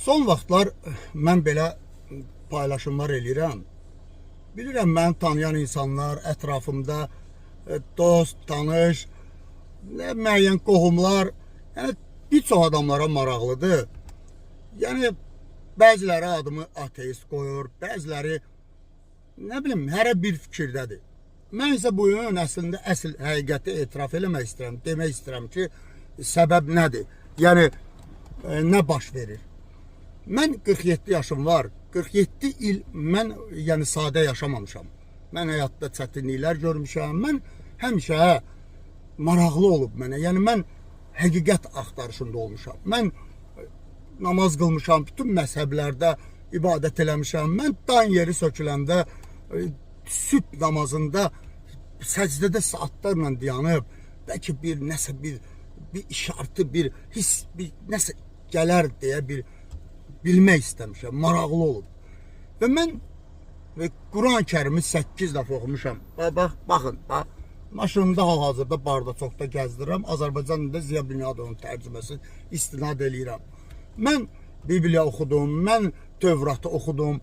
Son vaxtlar mən belə paylaşımlar eləyirəm. Bilirəm, məni tanıyan insanlar, ətrafımda dost, tanış, müəyyən qohumlar, yəni bir çox adamlara maraqlıdır. Yəni bəziləri adımı ateist qoyur, bəziləri nə bilim, hərə bir fikirdədir. Mən isə bu gün əslində əsl həqiqəti etiraf eləmək istəyirəm, demək istəyirəm ki, səbəb nədir? Yəni nə baş verir? Mən 47 yaşım var. 47 il mən yəni sadə yaşamamışam. Mən həyatda çətinliklər görmüşəm. Mən həmişə maraqlı olub mənə. Yəni mən həqiqət axtarışında olmuşam. Mən namaz qılmışam, bütün məzhəblərdə ibadət eləmişəm. Mən dan yeri söküləndə sübh namazında səcdədə saatlarla dayanıb, bəlkə bir nəsə bir işartı, bir his, bir nəsə gələr deyə bilmək istəmişəm, maraqlı olub. Və mən Quran-ı Kərimi 8 dəfə oxumuşam. Baxın, maşınımda hal-hazırda Bardakokda gəzdirirəm. Azərbaycan dilində Ziya Bünyadovun tərcüməsi istinad eləyirəm. Mən Bibliya oxudum, mən Tövratı oxudum.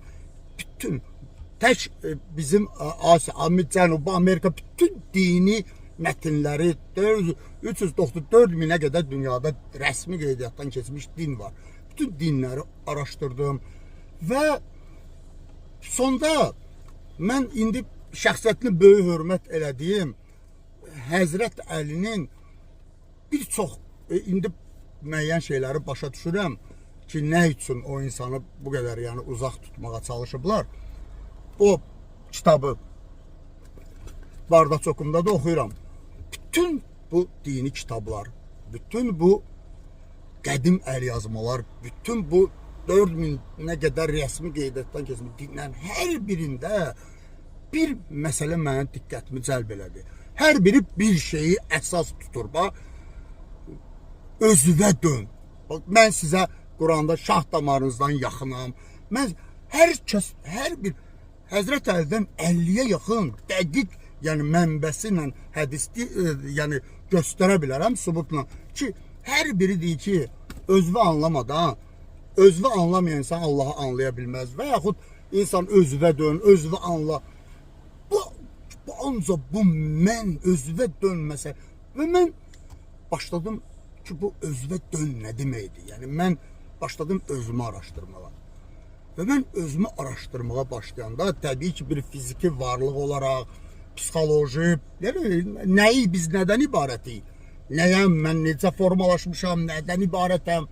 Bütün tək bizim Asiya, Cənubi Amerika bütün dini mətinləri 394 minə qədər dünyada rəsmi qeydiyyatdan keçmiş din var. Bütün dinləri araşdırdım və sonda mən indi şəxsiyyətini böyük hörmət elədiyim Həzrət Əlinin bir çox indi müəyyən şeyləri başa düşürəm ki, nə üçün o insanı bu qədər yəni uzaq tutmağa çalışıblar. O kitabı Bardakokumda da oxuyuram. Bütün bu dini kitablar, bütün bu qədim əlyazmalar, bütün bu 4000-ə qədər rəsmi qeydiyyatdan keçmiş dinlərin hər birində bir məsələ mənim diqqətimi cəlb elədi. Hər biri bir şeyi əsas tutur. Bax, özünə dön. Bax, mən sizə Quranda şah damarınızdan yaxınam. Mən hər bir Həzrət Əlidən 50-yə yaxın dəqiq, yəni mənbəsi ilə hədisli, yəni göstərə bilərəm sübutla ki, hər biri deyir ki, özünü anlamadan, özünü anlamayan insan Allahı anlaya bilməz və yaxud insan özünə dön, özünü anla. Ancaq bu mən özünə dönməsə və mən başladım ki, bu özünə dön nə deməkdir? Yəni mən başladım özümü araşdırmağa. Və mən özümü araşdırmağa başlayanda təbii ki, bir fiziki varlıq olaraq, psixoloji, nəyi biz nədən ibarətik? Nəyəm, mən necə formalaşmışam, nədən ibarətəm?